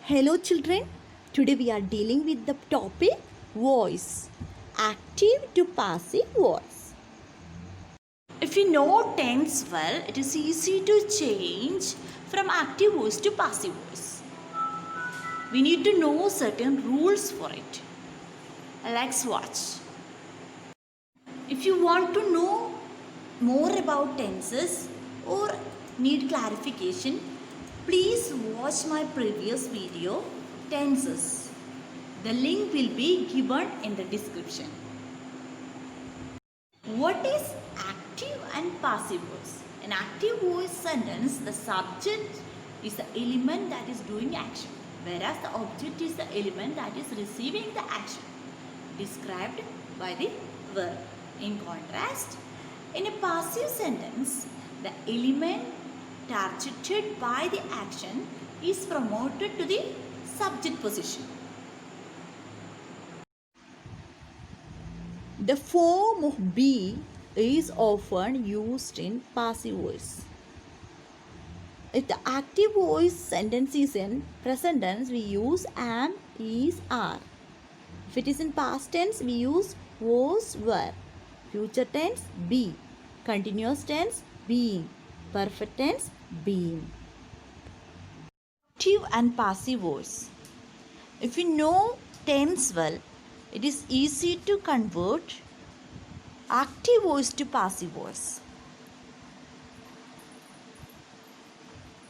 Hello children, today we are dealing with the topic voice, active to passive voice. If you know tense well, it is easy to change from active voice to passive voice. We need to know certain rules for it. Let's watch. If you want to know more about tenses or need clarification, please watch my previous video, Tenses. The link will be given in the description. What is active and passive voice? In active voice sentence, the subject is the element that is doing action, whereas the object is the element that is receiving the action, described by the verb. In contrast, in a passive sentence, the element targeted by the action is promoted to the subject position. The form of be is often used in passive voice. If the active voice sentence is in present tense, we use am, is, are. If it is in past tense, we use was, were. Future tense, be. Continuous tense, being. Perfect tense, being. Active and passive voice. If you know tense well, it is easy to convert active voice to passive voice.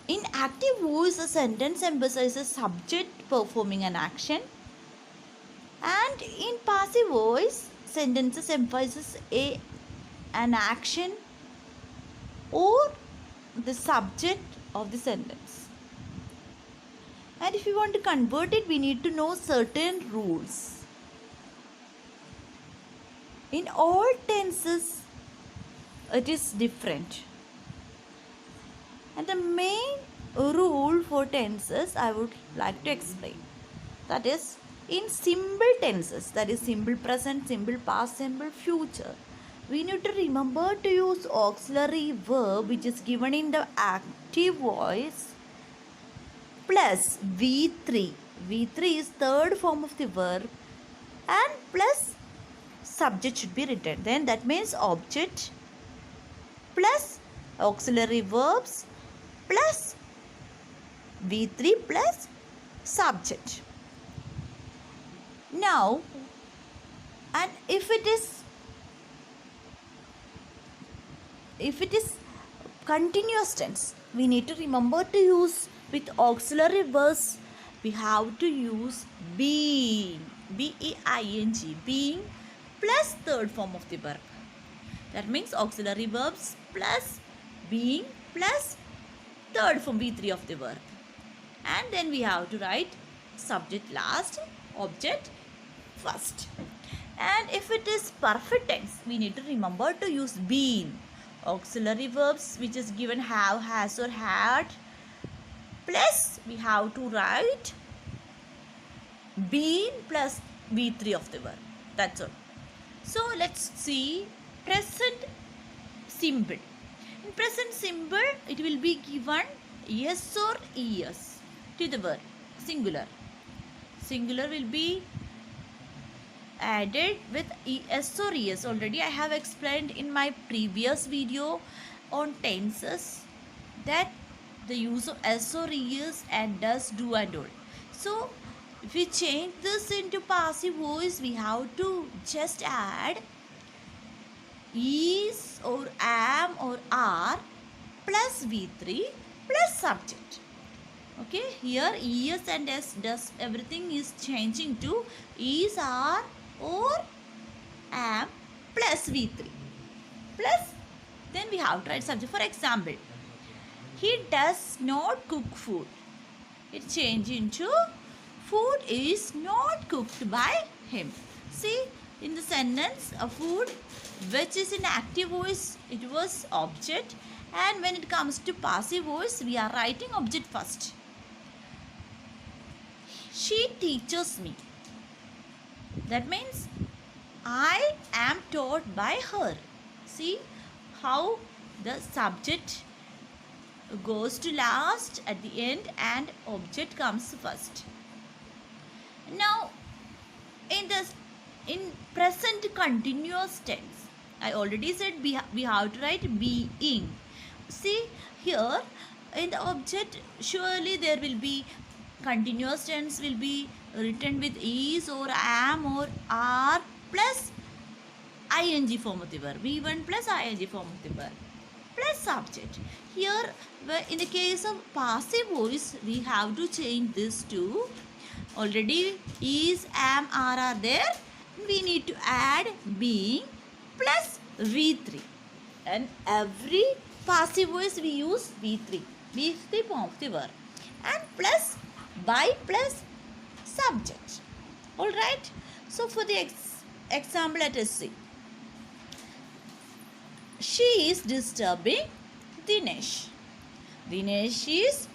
In active voice, a sentence emphasizes subject performing an action, and in passive voice, sentences emphasizes an action or the subject of the sentence. And if you want to convert it, we need to know certain rules. In all tenses, it is different. And the main rule for tenses I would like to explain. That is, in simple tenses, that is simple present, simple past, simple future, we need to remember to use auxiliary verb which is given in the active voice plus V3. V3 is third form of the verb and plus subject should be written. Then that means object plus auxiliary verbs plus V3 plus subject. Now, and if it is continuous tense, we need to remember to use with auxiliary verbs, we have to use being, B-E-I-N-G, being plus third form of the verb. That means auxiliary verbs plus being plus third form V3 of the verb. And then we have to write subject last, object first. And if it is perfect tense, we need to remember to use been. Auxiliary verbs which is given have, has or had, plus we have to write been plus V3 of the verb. That's all. So let's see present simple. In present simple, it will be given yes or es to the verb, singular. Singular will be added with es or es. Already I have explained in my previous video on tenses that the use of es or es and does, do and all. So if we change this into passive voice, we have to just add is or am or are plus V3 plus subject. Okay, here es and s does everything is changing to is, are or am plus V3 plus then we have to write subject. For example, he does not cook food. It changes into food is not cooked by him. See, in the sentence, a food which is in active voice, it was object, and when it comes to passive voice, we are writing object first. She teaches me. That means I am taught by her. See how the subject goes to last at the end and object comes first. Now in present continuous tense, I already said we have to write being. See here in the object, surely there will be continuous tense will be written with is or am or are plus ing form of the verb, v1 plus ing form of the verb plus subject. Here in the case of passive voice, we have to change this to already is, am, are there. We need to add being plus v3, and every passive voice we use v3 is the form of the verb, and plus by plus subject. All right. So for the example, let us see. She is disturbing Dinesh. Dinesh is,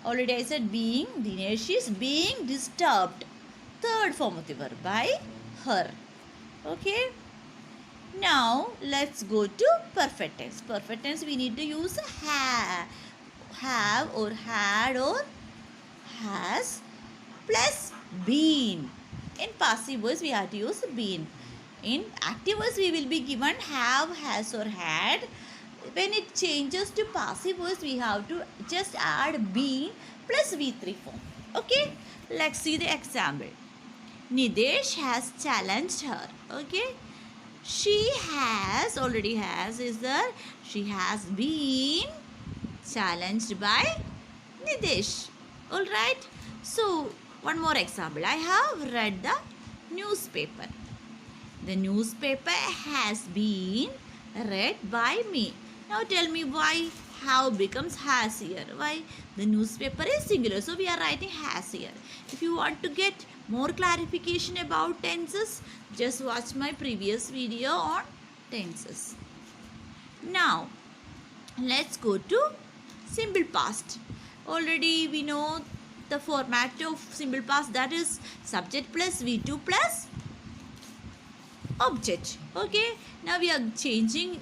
already I said being, Dinesh is being disturbed. Third form of the verb by her. Okay. Now let's go to perfect tense. Perfect tense we need to use have or had or has plus been. In passive voice we have to use been. In active voice we will be given have, has or had. When it changes to passive voice we have to just add been plus v3 form. Okay, let's see the example. Nidesh has challenged her. Okay, she has, already has is there. She has been challenged by Nidesh. Alright. So one more example. I have read the newspaper. The newspaper has been read by me. Now tell me why have becomes has here. Why? The newspaper is singular. So we are writing has here. If you want to get more clarification about tenses, just watch my previous video on tenses. Now let's go to simple past. Already we know the format of simple past, that is subject plus v2 plus object. Okay, now we are changing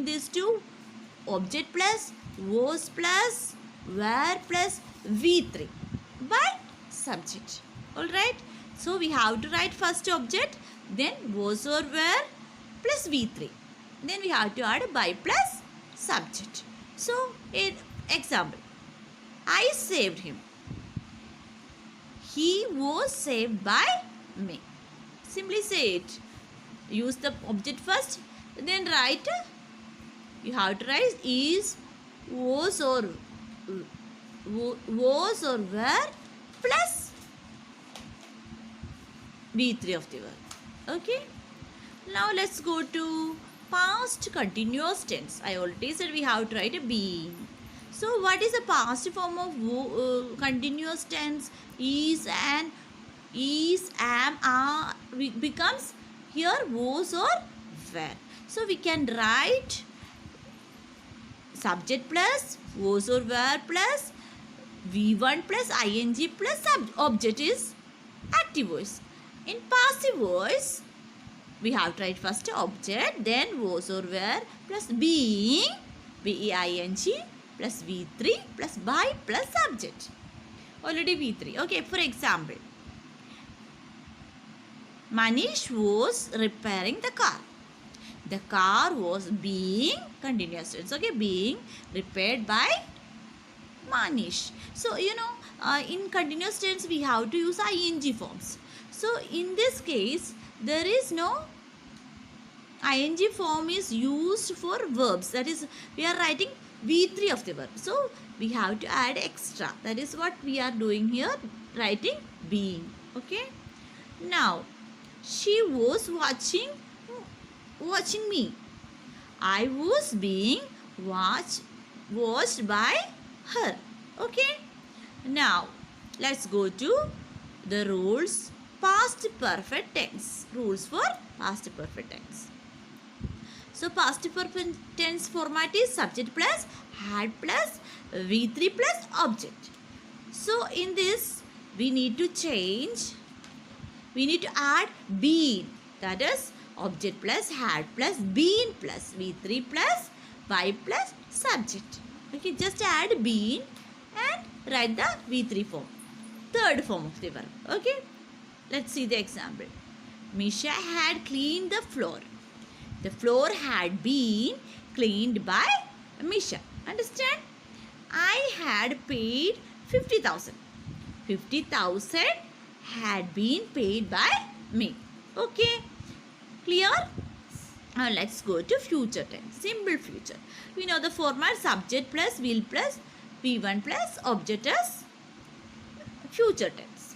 this to object plus was plus were plus v3 by subject. All right, so we have to write first object, then was or were plus v3, then we have to add by plus subject. So in example, I saved him. He was saved by me. Simply say it. Use the object first, then write. You have to write is, was or were plus v3 of the verb. Okay. Now let's go to past continuous tense. I already said we have to write a being. So what is the past form of continuous tense? Is and is, am, are becomes here was or were. So we can write subject plus was or were plus v1 plus ing plus object is active voice. In passive voice we have to write first object, then was or were plus being, being plus v3 plus by plus subject. Already v3. Okay, for example, Manish was repairing the car. The car was being continuous tense. Okay, being repaired by Manish. So in continuous tense we have to use ing forms. So in this case there is no ing form is used for verbs. That is, we are writing v3 of the verb. So we have to add extra. That is what we are doing here, writing being. Okay. Now she was watching me. I was being watched by her. Okay. Now let's go to the rules. Past perfect tense. Rules for past perfect tense. So past perfect tense format is subject plus had plus v3 plus object. So in this we need to change. We need to add been. That is object plus had plus been plus v3 plus by plus subject. Okay, just add been and write the V3 form. Third form of the verb. Okay, let's see the example. Misha had cleaned the floor. The floor had been cleaned by Misha. Understand? I had paid 50,000. 50,000 had been paid by me. Okay, clear? Now let's go to future tense, simple future. We know the format subject plus will plus V1 plus object as future tense.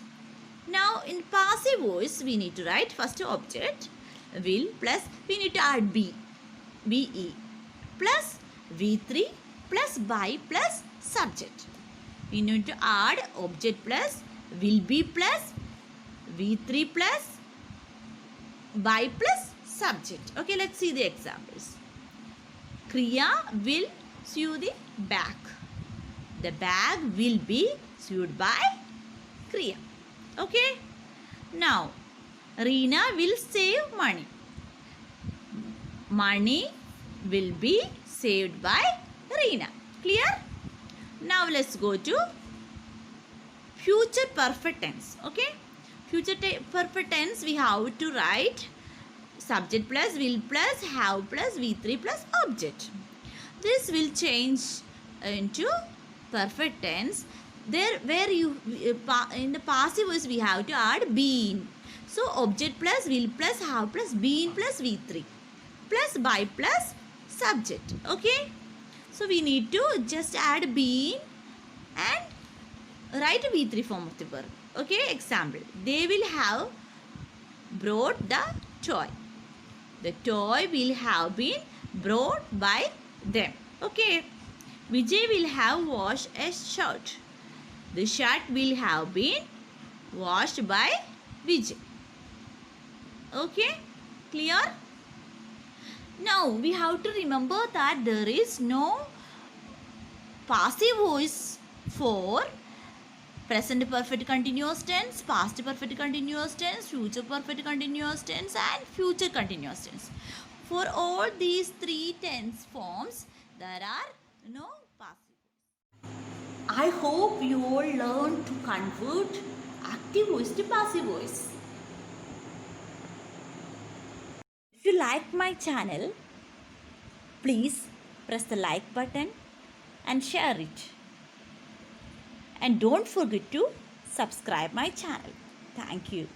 Now in passive voice we need to write first object will plus we need to add be plus V3 plus by plus subject. We need to add object plus will be plus V3 plus by plus subject. Okay, let's see the examples. Kriya will sew the bag. The bag will be sewed by Kriya. Okay. Now, Reena will save money. Money will be saved by Reena. Clear? Now, let's go to future perfect tense. Okay. Future perfect tense we have to write subject plus will plus have plus V3 plus object. This will change into perfect tense. There where you in the passive voice we have to add been. So object plus will plus have plus been plus V3 plus by plus subject. Okay. So we need to just add been and write a V3 form of the verb. Okay. Example. They will have brought the toy. The toy will have been brought by them. Okay. Vijay will have washed a shirt. The shirt will have been washed by Vijay. Okay. Clear? Now we have to remember that there is no passive voice for present perfect continuous tense, past perfect continuous tense, future perfect continuous tense and future continuous tense. For all these three tense forms, there are no passive. I hope you all learn to convert active voice to passive voice. If you like my channel, please press the like button and share it. And don't forget to subscribe my channel. Thank you.